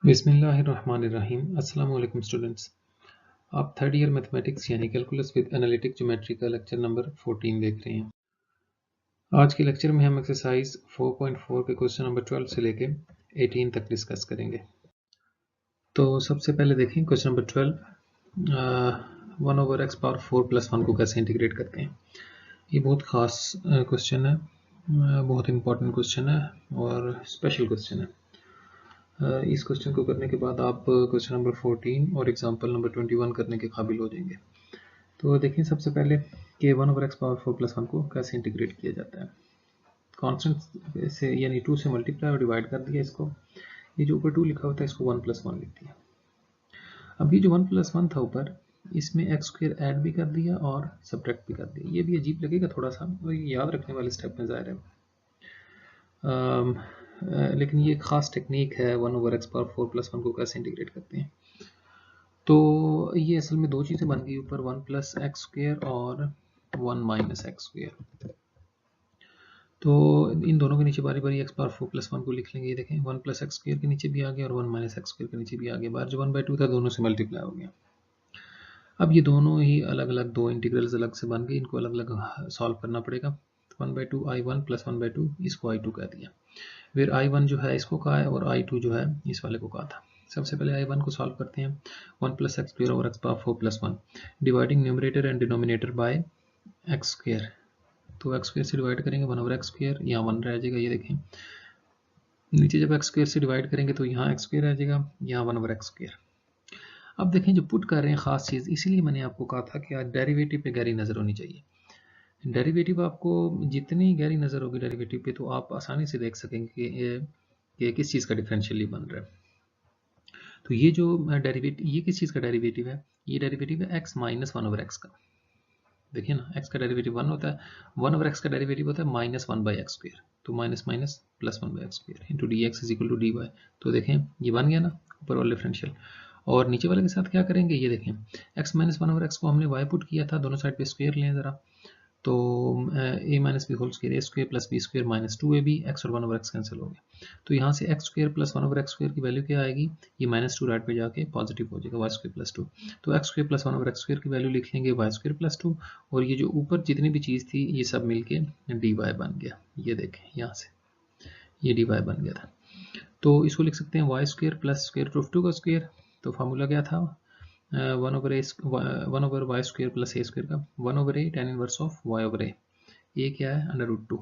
बिस्मिल्लाहिर्रहमानिर्रहीम। अस्सलाम वालेकुम स्टूडेंट्स, आप थर्ड ईयर मैथमेटिक्स यानी कैलकुलस विद एनालिटिक ज्योमेट्री का लेक्चर नंबर 14 देख रहे हैं। आज के लेक्चर में हम एक्सरसाइज 4.4 के क्वेश्चन नंबर 12 से लेके 18 तक डिस्कस करेंगे। तो सबसे पहले देखें क्वेश्चन नंबर 12, 1/x⁴ + 1 को कैसे इंटीग्रेट करते हैं। ये बहुत ख़ास क्वेश्चन है, बहुत इंपॉर्टेंट क्वेश्चन है और स्पेशल क्वेश्चन है। इस क्वेश्चन को करने के बाद आप क्वेश्चन नंबर 14 और एग्जाम्पल नंबर 21 करने के काबिल हो जाएंगे। तो देखिए सबसे पहले कि 1/x⁴ + 1 को कैसे इंटीग्रेट किया जाता है। कांस्टेंट से यानी 2 से मल्टीप्लाई और डिवाइड कर दिया इसको। ये जो ऊपर 2 लिखा होता है इसको 1 + 1 लिख दिया। अब ये जो 1 + 1 था ऊपर, इसमें x² ऐड भी कर दिया और सब्ट्रैक्ट भी कर दिया। ये भी अजीब लगेगा थोड़ा सा, तो ये याद रखने वाले स्टेप में ज़ाहिर है। लेकिन ये एक ख़ास टेक्निक है 1/x⁴ + 1 को कैसे इंटीग्रेट करते हैं। तो ये असल में दो चीज़ें बन गई, ऊपर 1 + x² और 1 - x²। तो इन दोनों के नीचे बारी बारी x⁴ + 1 को लिख लेंगे। ये देखें 1 + x² के नीचे भी आ गया और 1 - x² के नीचे भी आ गया। बाहर जो 1/2 था दोनों से मल्टीप्लाई हो गया। अब ये दोनों ही अलग अलग दो इंटीग्रल्स अलग से बन गए, इनको अलग अलग सॉल्व करना पड़ेगा। 1/2 I1 + 1/2 इसको I2 कह दिया। फिर I1 जो है इसको कहा है और I2 जो है इस वाले को कहा था। सबसे पहले I1 को सॉल्व करते हैं। 1 + x² / x⁴ + 1 dividing numerator and denominator by x²। तो x² से डिवाइड करेंगे 1/x², यहाँ 1 रह जाएगा। ये देखें नीचे जब x² से डिवाइड करेंगे तो यहाँ x² रह जाएगा, यहाँ 1/x²। अब देखें जो पुट कर रहे हैं ख़ास चीज़, इसीलिए मैंने आपको कहा था कि आज डेरिवेटिव पे गहरी नज़र होनी चाहिए। डेरिवेटिव आपको जितनी गहरी नज़र होगी डेरिवेटिव पे, तो आप आसानी से देख सकेंगे कि किस चीज़ का डिफरेंशियल बन रहा है। तो ये जो डेरिवेटिव, ये किस चीज़ का डेरिवेटिव है? ये डेरिवेटिव है x - 1/x का। देखिए ना, x का डेरिवेटिव 1 होता है, 1/x का डेरिवेटिव होता है -1/x²। तो minus minus plus 1/x² into dx = dy। तो देखें ये बन गया ना ऊपर वाला डिफरेंशियल। और नीचे वाले के साथ क्या करेंगे, ये देखें x - 1/x को हमने y पुट किया था, दोनों साइड पे स्क्वायर लें ज़रा। तो a - b² a² + b² - 2ab, x और 1/x कैंसिल हो गया। तो यहाँ से x² + 1/x² की वैल्यू क्या आएगी, ये -2 राइट पे जाके पॉजिटिव हो जाएगा, y² + 2। तो x² + 1/x² की वैल्यू लिख लेंगे y² + 2, और ये जो ऊपर जितनी भी चीज़ थी ये सब मिलके dy बन गया। ये देखें यहाँ से ये dy बन गया था। तो इसको लिख सकते हैं y² + √2 का स्क्वायर। तो फार्मूला क्या था, 1/y² + a² का 1/a tan inverse of y/a। ये क्या है, √2।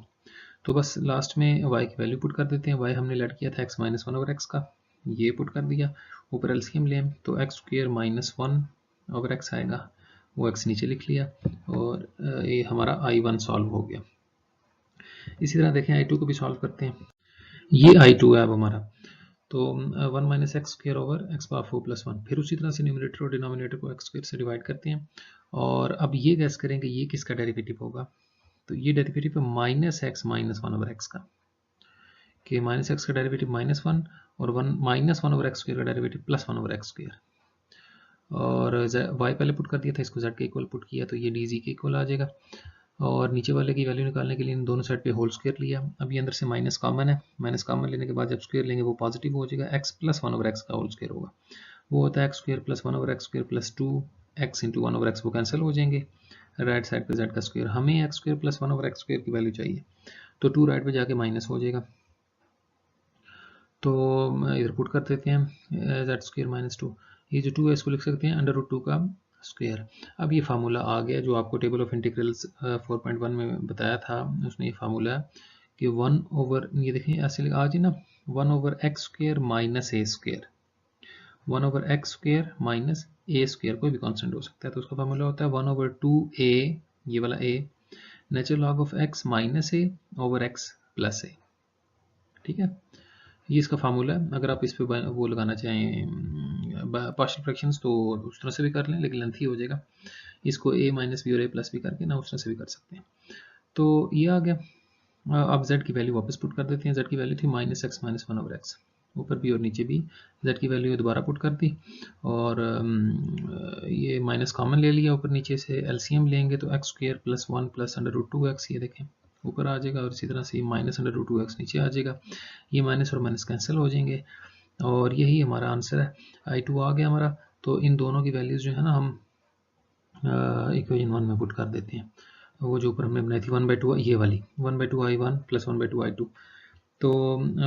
तो बस लास्ट में y की वैल्यू पुट कर देते हैं। y हमने लेट किया था x - 1/x का, ये पुट कर दिया। ऊपर एलसीएम लें तो x² - 1/x आएगा, वो x नीचे लिख लिया, और ये हमारा I1 सॉल्व हो गया। इसी तरह देखें I2 को भी सॉल्व करते हैं। ये I2 है अब हमारा। तो 1 - x² / x⁴ + 1। फिर उसी तरह से न्यूमरेटर और डिनोमिनेटर को x² से डिवाइड करते हैं। और अब ये गैस करेंगे ये किसका डेरिवेटिव होगा। तो ये डेरिवेटिव है -x - 1/x का, कि -x का डेरिवेटिव -1 और 1/x² का डेरिवेटिव +1/x²। और y पहले पुट कर दिया था, इसको z के इक्वल पुट किया तो ये dz के इक्वल आ जाएगा। और नीचे वाले की वैल्यू निकालने के लिए इन दोनों साइड पे होल स्क्वायर लिया। अब ये अंदर से माइनस कॉमन है, माइनस कॉमन लेने के बाद जब स्क्वायर लेंगे वो पॉजिटिव हो जाएगा, x + 1/x का होल स्क्वायर होगा, वो होता है x² + 1/x² + 2x × 1/x, वो कैंसिल हो जाएंगे। राइट साइड पे z का स्क्वायर, हमें x² + 1/x² की वैल्यू चाहिए, तो 2 राइट पे जाके माइनस हो जाएगा। तो इधर पुट कर देते हैं z² - 2। ये जो 2 है इसको लिख सकते हैं √2 का स्क्वायर। अब ये फार्मूला आ गया जो आपको टेबल ऑफ इंटीग्रल्स 4.1 में बताया था, उसमें ये फार्मूला है कि 1/, ये देखें ऐसे आज ना 1/x² - a², 1/x² - a², कोई भी कांस्टेंट हो सकता है। तो उसका फार्मूला होता है 1/2a, ये वाला a, natural log of x - a/x + a। ठीक है, ये इसका फार्मूला है। अगर आप इस पे वो लगाना चाहें पार्शियल फ्रैक्शंस तो उस तरह से भी कर लें, लेकिन लेंथी हो जाएगा। इसको a - b और a+ भी करके ना उस तरह से भी कर सकते हैं। तो ये आ गया। अब z की वैल्यू वापस पुट कर देते हैं। z की वैल्यू थी -x - 1/x, ऊपर भी और नीचे भी z की वैल्यू दोबारा पुट कर दी, और ये माइनस कॉमन ले लिया, ऊपर नीचे से एलसीएम लेंगे तो x² + 1 + √2x, ये देखें ऊपर आ जाएगा, और इसी तरह से -√2x नीचे आ जाएगा। ये माइनस और माइनस कैंसिल हो जाएंगे, और यही हमारा आंसर है। I2 आ गया हमारा। तो इन दोनों की वैल्यूज़ जो है ना हम इक्वेशन 1 में पुट कर देते हैं। वो जो ऊपर हमने बनाई थी 1/2, ये वाली 1/2 I1 प्लस 1/2 I2। तो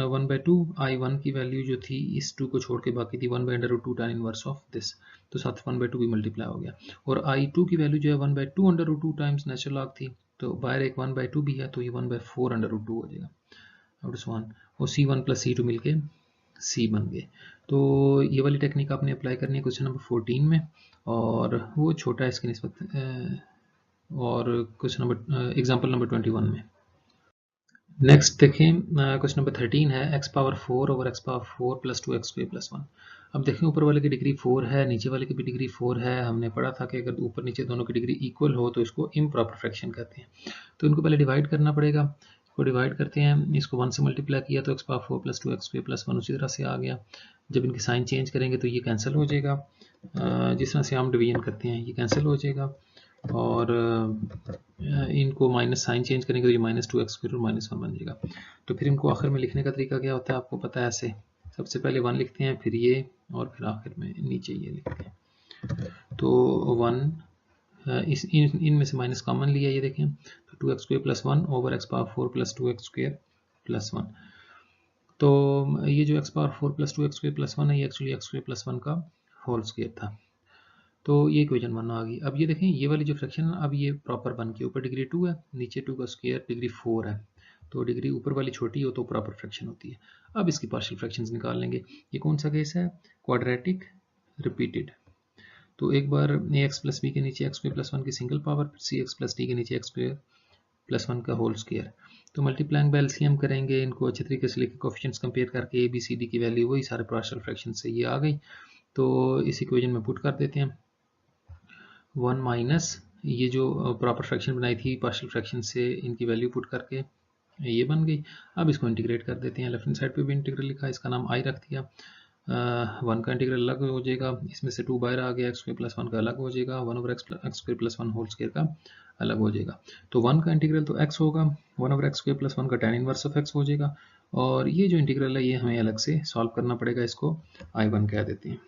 1/2 I1 की वैल्यू जो थी इस 2 को छोड़ के बाकी थी 1/√2 tan इनवर्स ऑफ दिस, तो साथ 1/2 भी मल्टीप्लाई हो गया। और I2 की वैल्यू जो है 1/2√2 टाइम्स नेचुरल लॉग थी, तो बाहर एक 1/2 भी है, तो ये 1/4√2 हो जाएगा। और C1 प्लस C2 मिलके C बन गए। तो ये वाली टेक्निक आपने अप्लाई करनी है क्वेश्चन नंबर 14 में, और वो छोटा है इसकी निस्बत, और क्वेश्चन नंबर एग्जाम्पल नंबर 21 में। नेक्स्ट देखें, क्वेश्चन नंबर 13 है x power 4 over x power 4 plus 2x square plus 1। अब देखें ऊपर वाले की डिग्री 4 है, नीचे वाले की भी डिग्री 4 है। हमने पढ़ा था कि अगर ऊपर नीचे दोनों की डिग्री इक्वल हो तो इसको इम्प्रॉपर फ्रैक्शन कहते हैं। तो इनको पहले डिवाइड करना पड़ेगा। इसको डिवाइड करते हैं, इसको 1 से मल्टीप्लाई किया तो x power 4 plus 2x square plus 1 उसी तरह से आ गया। जब इनके साइन चेंज करेंगे तो ये कैंसिल हो जाएगा। जिस तरह से हम डिवीजन करते हैं ये कैंसिल हो जाएगा, और इनको माइनस साइन चेंज करेंगे तो ये -2x स्क्वायर और -1 बन जाएगा। तो फिर इनको आखिर में लिखने का तरीका क्या होता है आपको पता है। ऐसे सबसे पहले 1 लिखते हैं, फिर ये, और फिर आखिर में नीचे ये लिखते हैं। तो 1 इनमें से माइनस कॉमन लिया, ये देखें, तो 2x square plus 1 over x power 4 plus 2x square plus 1। तो ये जो x power 4 plus 2x square plus 1 है, ये एक्चुअली x स्क्वायर प्लस 1 का होल स्क्वायर था। तो ये इक्वेशन 1 आ गई। अब ये देखें, ये वाली जो फ्रैक्शन है अब ये प्रॉपर बन के ऊपर डिग्री 2 है, नीचे 2 का स्क्वायर डिग्री 4 है। तो डिग्री ऊपर वाली छोटी हो तो प्रॉपर फ्रैक्शन होती है। अब इसकी पार्शियल फ्रैक्शंस निकाल लेंगे। ये कौन सा केस है? Quadratic repeated. तो एक बार ax प्लस बी के नीचे एक्स स्क्वायर प्लस 1 की सिंगल पावर, सी एक्स प्लस डी के नीचे एक्स स्क्वायर प्लस 1 का होल स्क्वायर। तो मल्टीप्लाइंग बाय एलसीएम करेंगे, इनको अच्छे तरीके से लेके कोफिशिएंट्स कंपेयर करके ए बी सी डी की वैल्यू वही सारे पार्शियल फ्रैक्शन से ये आ गई। तो इस इक्वेशन में पुट कर देते हैं 1 माइनस ये जो प्रॉपर फ्रैक्शन बनाई थी पार्शियल फ्रैक्शन से, इनकी वैल्यू पुट करके ये बन गई। अब इसको इंटीग्रेट कर देते हैं। लेफ्ट हैंड साइड पे भी इंटीग्रल लिखा, इसका नाम आई रख दिया। 1 का इंटीग्रल अलग हो जाएगा, इसमें से 2 बाहर आ गया, एक्स स्क्वायर प्लस 1 का अलग हो जाएगा, 1 over x square plus 1 whole square का अलग हो जाएगा। तो 1 का इंटीग्रल तो x होगा, 1 ओवर एक्स स्क्वायर प्लस 1 का tan इनवर्स ऑफ x हो जाएगा। और ये जो इंटीग्रल है ये हमें अलग से सॉल्व करना पड़ेगा, इसको I1 कह देते हैं।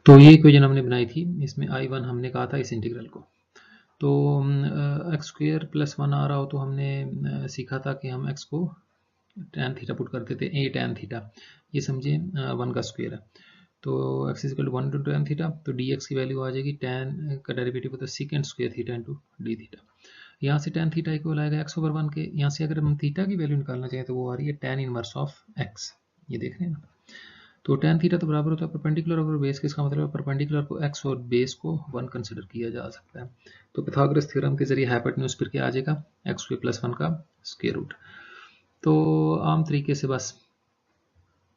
तो ये इक्वेशन हमने बनाई थी, इसमें I1 हमने कहा था इस इंटीग्रल को। तो एक्स स्क्वायर प्लस 1 आ रहा हो तो हमने सीखा था कि हम x को tan थीटा पुट करते थे, a tan थीटा, ये समझे 1 का स्क्वायर है। तो x is equal to 1 to tan theta, तो dx की वैल्यू आ जाएगी, tan का डेरिवेटिव होता है sec square theta into d theta. यहाँ से tan थीटा इक्वल आएगा x ओवर 1 के। यहाँ से अगर हम थीटा की वैल्यू निकालना चाहें तो वो आ रही है tan इनवर्स ऑफ x, ये देख रहे हैं ना। तो tan थीटा तो बराबर होता है परपेंडिकुलर ओवर बेस के, इसका मतलब है परपेंडिकुलर को x और बेस को 1 कंसिडर किया जा सकता है। तो पिथागोरस थ्योरम के जरिए हाइपोटेन्यूज फिर क्या आ जाएगा, x स्क्वायर प्लस 1 का स्क्वायर रूट। तो आम तरीके से बस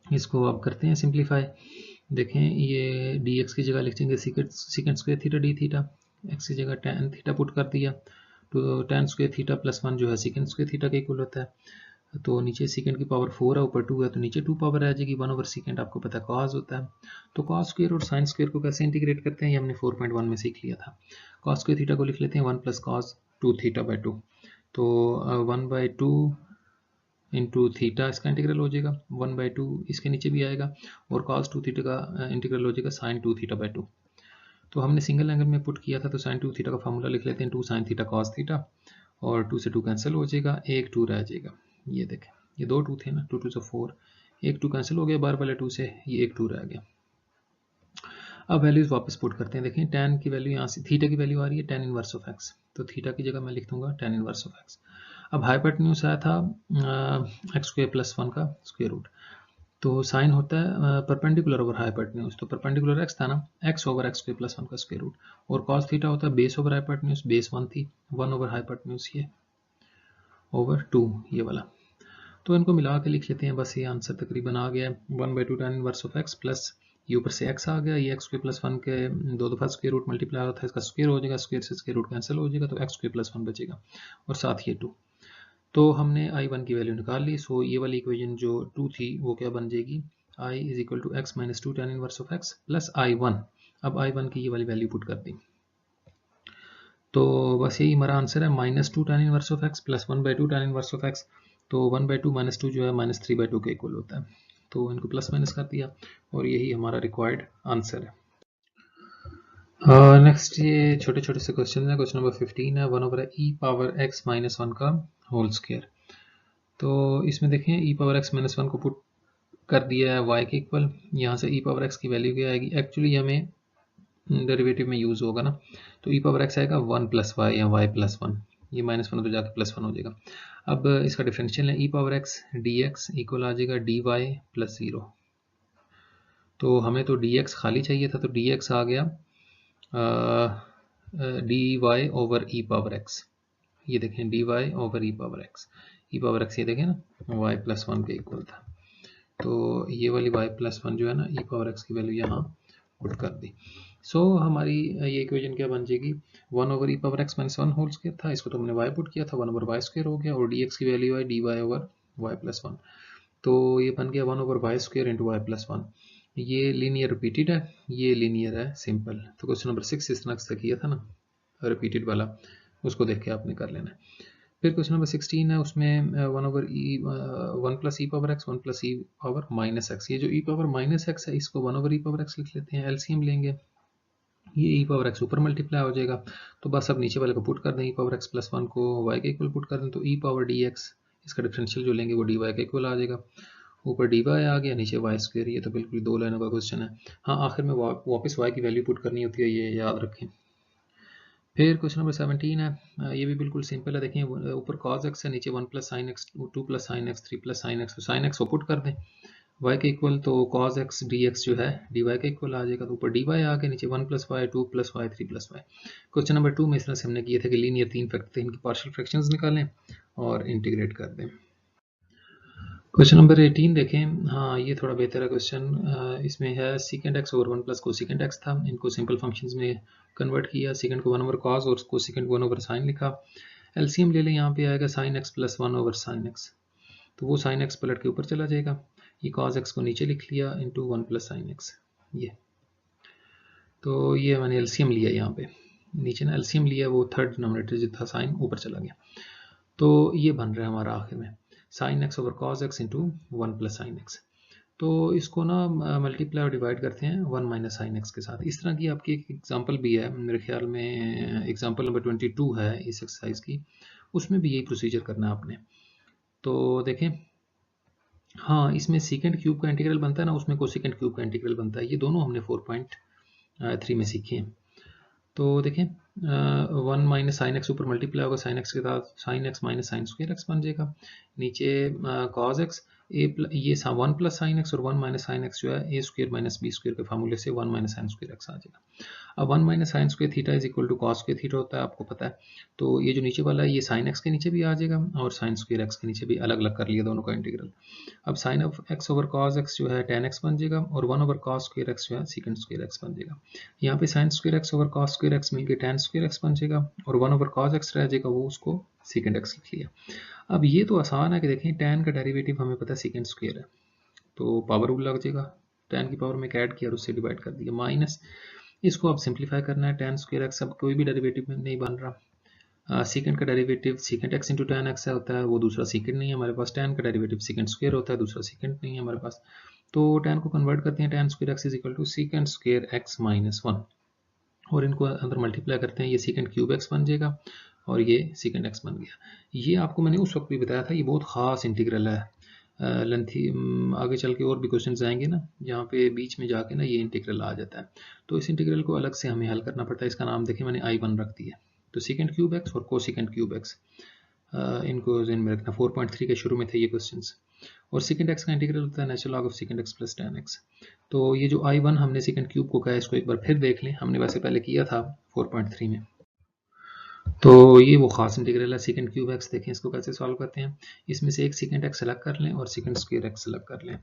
इसको अब करते हैं सिंप्लीफाई। देखें, ये dx की जगह लिख देंगे second square theta D theta, x की जगह tan थीटा पुट कर दिया। तो tan स्क्वायर थीटा प्लस 1 जो है सेकंड स्क्वायर थीटा के इक्वल होता है। तो नीचे सेकंड की पावर 4 है, ऊपर 2 है, तो नीचे 2 पावर आ जाएगी। 1 ओवर सेकंड आपको पता है कॉस होता है। तो कॉस स्क्वायर और साइन स्क्वायर को कैसे इंटीग्रेट करते हैं ये हमने 4.1 में सीख लिया था। कॉस स्क्वायर थीटा को लिख लेते हैं 1 प्लस कॉस 2 थीटा बाई 2। तो 1/2 इंटू थीटा इसका इंटीग्रल हो जाएगा, 1/2 इसके नीचे भी आएगा, और कॉस 2 थीटा का इंटीग्रल हो जाएगा साइन 2 थीटा बाई 2। तो हमने सिंगल एंगल में पुट किया था, तो साइन 2 थीटा का फॉर्मूला लिख लेते हैं 2 साइन थीटा कॉस थीटा, और 2 से 2 कैंसिल हो जाएगा, एक 2 रह जाएगा। ये देखें, ये 2 2 थे ना, 2 2 से 4, एक 2 कैंसिल हो गया बार वाले 2 से, ये एक 2 रह गया। अब वैल्यूज वापस पुट करते हैं। देखें, tan की वैल्यू यहाँ से, थीटा की वैल्यू आ रही है tan इनवर्स ऑफ x, तो थीटा की जगह मैं लिख दूंगा tan इनवर्स ऑफ x। अब हाइपोटेन्यूज आया था एक्स स्क्वायर प्लस 1 का स्क्वायर रूट, तो साइन होता है परपेंडिकुलर ओवर हाइपोटेन्यूज, तो परपेंडिकुलर x था ना, x over x square plus 1 का स्क्वायर रूट, और कॉस थीटा होता है बेस ओवर हाइपोटेन्यूज, बेस 1 थी, 1 ओवर हाइपोटेन्यूज ये ओवर 2 ये वाला। तो इनको मिला के लिख लेते हैं, बस ये आंसर तकरीबन आ गया है। 1/2 tan inverse of x plus ये ऊपर से x आ गया, ये x स्क्वायर प्लस 1 के 2 दफ़ा स्क्वायर रूट मल्टीप्लाई होता है, इसका स्क्वायर हो जाएगा, स्क्वायर से स्क्वायर रूट कैंसिल हो जाएगा, तो x स्क्वायर प्लस 1 बचेगा, और साथ ये 2। तो हमने I1 की वैल्यू निकाल ली। सो ये वाली इक्वेशन जो 2 थी वो क्या बन जाएगी, I is equal to x minus 2 tan inverse of x प्लस I1। अब I1 की ये वाली वैल्यू पुट कर दी, तो बस यही हमारा आंसर है, -2 tan inverse of x plus 1/2 tan inverse of x। तो 1/2 -2 जो है -3/2 के इक्वल होता है। तो इनको प्लस माइनस कर दिया और यही हमारा रिक्वायर्ड आंसर है। नेक्स्ट ये छोटे छोटे से क्वेश्चन है। क्वेश्चन नंबर 15 है 1/e⁻x-1 का होल स्क्वायर। तो इसमें देखें e⁻x-1 को पुट कर दिया है y के इक्वल। यहाँ से e⁻x की वैल्यू क्या आएगी, एक्चुअली हमें डेरिवेटिव में यूज होगा ना, तो e⁻x आएगा 1 + y या y + 1, ये -1 तो जाके +1 हो जाएगा। अब इसका डिफरेंशियल है e⁻x dx इक्वल आ जाएगा dy + 0। तो हमें तो dx खाली चाहिए था, तो dx आ गया dy/e⁻x। ये देखें dy/e⁻x, e⁻x ये देखें ना y + 1 के इक्वल था, तो ये वाली y + 1 जो है ना e⁻x की वैल्यू यहाँ पुट कर दी। सो हमारी ये इक्वेशन क्या बन जाएगी, 1/e⁻x-1 होल स्क्वायर था, इसको तो हमने y पुट किया था, 1/y² हो गया, और dx की वैल्यू है dy/y + 1, तो ये बन गया 1/y² × y + 1। ये लीनियर रिपीटेड है, ये लीनियर है सिंपल। तो क्वेश्चन नंबर 6 इस तरह से किया था ना रिपीटेड वाला, उसको देख के आपने कर लेना है। फिर क्वेश्चन नंबर 16 है, उसमें 1 + e⁻x 1 + e⁻−x। ये जो e⁻−x है इसको 1/e⁻x लिख लेते हैं, एलसीएम लेंगे, ये e⁻x ऊपर मल्टीप्लाई हो जाएगा, तो बस अब नीचे वाले को पुट कर दें, e⁻x + 1 को y के इक्वल पुट कर दें, तो e⁻dx इसका डिफरेंशियल जो लेंगे वो dy के इक्वल आ जाएगा। ऊपर dy आ गया, नीचे y²। ये तो बिल्कुल 2 लाइनों का क्वेश्चन है। हाँ, आखिर में वापस y की वैल्यू पुट करनी होती है, ये याद रखें। फिर क्वेश्चन नंबर 17 है, ये भी बिल्कुल सिंपल है। देखें ऊपर cos x है, नीचे 1 + sin x 2 + sin x 3 + sin x, तो sin x को पुट कर दें y के इक्वल, तो cos x dx जो है dy के इक्वल आ जाएगा, तो ऊपर dy आ गया, नीचे 1 + y 2 + y 3 + y। Question number 2 में इस तरह से हमने किए थे कि लीनियर 3 फैक्टर थे, इनकी पार्शियल फ्रैक्शंस निकालें और इंटीग्रेट कर दें। क्वेश्चन नंबर 18 देखें, हाँ ये थोड़ा बेहतर है क्वेश्चन। इसमें है secant x / 1 + cosecant x था, इनको सिंपल फंक्शंस में कन्वर्ट किया, secant को 1/cos और cosecant को 1/sin लिखा। एलसीएम ले लें, यहाँ पे आएगा sin x + 1/sin x, तो वो sin x पलट के ऊपर चला जाएगा, ये cos x को नीचे लिख लिया इंटू 1 + sin x। ये तो ये मैंने एलसीएम लिया, यहाँ पे नीचे ना एलसीएम लिया, वो थर्ड डिनोमिनेटर जो था साइन ऊपर चला गया, तो ये बन रहा है हमारा आखिर में sin x/cos x into 1 + sin x। तो इसको ना मल्टीप्लाई और डिवाइड करते हैं 1 - sin x के साथ। इस तरह की आपकी एक एग्जांपल भी है, मेरे ख्याल में एग्जांपल नंबर 22 है इस एक्सरसाइज की, उसमें भी यही प्रोसीजर करना है आपने। तो देखें, हाँ इसमें सेकेंड क्यूब का इंटीग्रल बनता है ना, उसमें कोसेकेंड क्यूब का इंटीग्रल बनता है, ये दोनों हमने 4.3 में सीखे हैं। तो देखें 1 - sin x ऊपर मल्टीप्लाई होगा sin x के साथ, sin x - sin² x बन जाएगा, नीचे cos x ये 1 + sin x और 1 - sin x जो है a² - b² के फार्मूले से 1 - sin² x आ जाएगा। अब 1 - sin² theta is equal to cos² theta होता है, आपको पता है, तो ये जो नीचे वाला है ये sin x के नीचे भी आ जाएगा और sin² x के नीचे भी, अलग अलग कर लिया दोनों का इंटीग्रल। अब sin of x/cos x जो है tan x बन जाएगा और 1/cos² x जो है secant² x बन जाएगा। यहाँ पे sin² x/cos² x मिलकर tan² x बन जाएगा और 1/cos x रह जाएगा, वो उसको secant x लिख लिया। अब ये तो आसान है कि देखें tan का डेरिवेटिव हमें पता है secant² है, तो पावर रूल लग जाएगा, tan की पावर में ऐड किया और उससे डिवाइड कर दिया, माइनस इसको अब सिंप्लीफाई करना है, tan² x अब कोई भी डेरिवेटिव नहीं बन रहा, secant का derivative secant x into tan x होता है, वो दूसरा secant नहीं है हमारे पास, tan का डेरिवेटिव secant² होता है, दूसरा secant नहीं है हमारे पास, तो tan को कन्वर्ट करते हैं, tan² x is equal to secant² x - 1 और इनको अंदर मल्टीप्लाई करते हैं, ये secant³ x बन जाएगा और ये secant x बन गया। ये आपको मैंने उस वक्त भी बताया था, ये बहुत ख़ास इंटीग्रल है, लेंथी, आगे चल के और भी क्वेश्चंस आएंगे ना, यहाँ पे बीच में जाके ना ये इंटीग्रल आ जाता है, तो इस इंटीग्रल को अलग से हमें हल करना पड़ता है। इसका नाम देखिए मैंने I1 रख दिया, तो secant³ x और cosecant³ x, इनको ज़हन में रखना, 4.3 के शुरू में थे ये क्वेश्चंस। और secant x का इंटीग्रल होता है natural log of secant x plus tan x। तो ये जो I1 हमने secant³ को कहा है, इसको एक बार फिर देख लें, हमने वैसे पहले किया था 4.3 में। तो ये वो खास इंटीग्रल है secant³ x। देखें इसको कैसे सॉल्व करते हैं, इसमें से एक secant x सेलेक्ट कर लें और secant² x सेलेक्ट कर लें।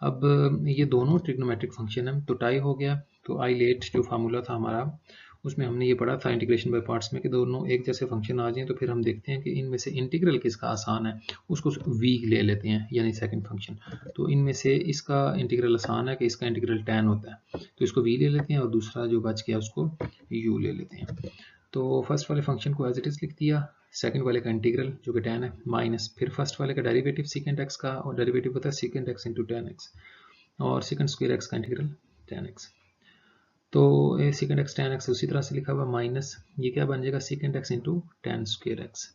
अब ये दोनों ट्रिग्नोमेट्रिक फंक्शन है, तो टाई हो गया, तो आई लेट जो फार्मूला था हमारा, उसमें हमने ये पढ़ा था इंटीग्रेशन बाय पार्ट्स में कि दोनों एक जैसे फंक्शन आ जाएं, तो फिर हम देखते हैं कि इनमें से इंटीग्रल किसका आसान है, उसको v ले लेते हैं, यानी सेकंड फंक्शन। तो इनमें से इसका इंटीग्रल आसान है कि इसका इंटीग्रल tan होता है, तो इसको v ले लेते हैं और दूसरा जो बच गया उसको u ले लेते हैं। तो फर्स्ट वाले फंक्शन को एज इट इज़ लिख दिया, सेकंड वाले का इंटीग्रल जो कि tan है, माइनस फिर फर्स्ट वाले का डेरिवेटिव सेकंड x का, और डेरिवेटिव होता है second x into tan x, और सेकंड स्क्वायर x का इंटीग्रल tan x। तो ये सेकंड x tan x उसी तरह से लिखा हुआ माइनस ये क्या बन जाएगा second x into tan square x।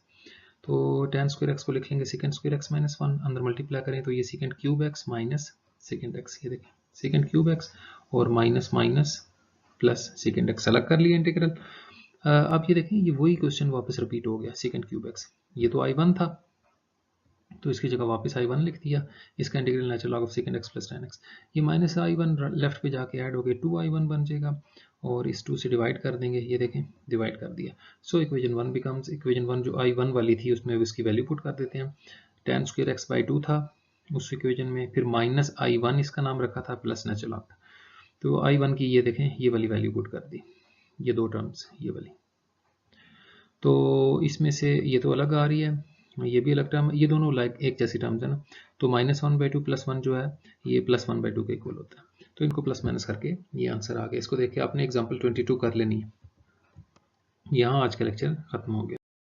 तो tan स्क्वायर x को लिख लेंगे सेकंड स्क्वायर x माइनस 1, अंदर मल्टीप्लाई करें तो ये second cube x minus second x, ये देखें सेकंड क्यूब x और minus minus plus second x, अलग कर लिया इंटीग्रल। अब ये देखें ये वही क्वेश्चन वापस रिपीट हो गया सेकंड क्यूब x, ये तो I1 था तो इसकी जगह वापस I1 लिख दिया, इसका integral natural log of second x plus tan x, ये माइनस I1 लेफ्ट पे जाके ऐड हो गए 2I1 बन जाएगा और इस 2 से डिवाइड कर देंगे, ये देखें डिवाइड कर दिया। सो इक्वेशन 1 बिकम्स, इक्वेशन 1 जो I1 वाली थी उसमें इसकी वैल्यू पुट कर देते हैं, tan स्क्वायर x बाई 2 था उस इक्वेशन में, फिर माइनस I1 इसका नाम रखा था प्लस नेचुरल लॉग, तो I1 की ये देखें ये वाली वैल्यू पुट कर दी, ये दो टर्म्स ये वाली, तो इसमें से ये तो अलग आ रही है, ये भी अलग टर्म, ये दोनों लाइक एक जैसी टर्म्स है ना, तो -1/2 + 1 जो है ये +1/2 के इक्वल होता है, तो इनको प्लस माइनस करके ये आंसर आ गया। इसको देख के आपने एग्जाम्पल 22 कर लेनी है। यहाँ आज का लेक्चर खत्म हो गया।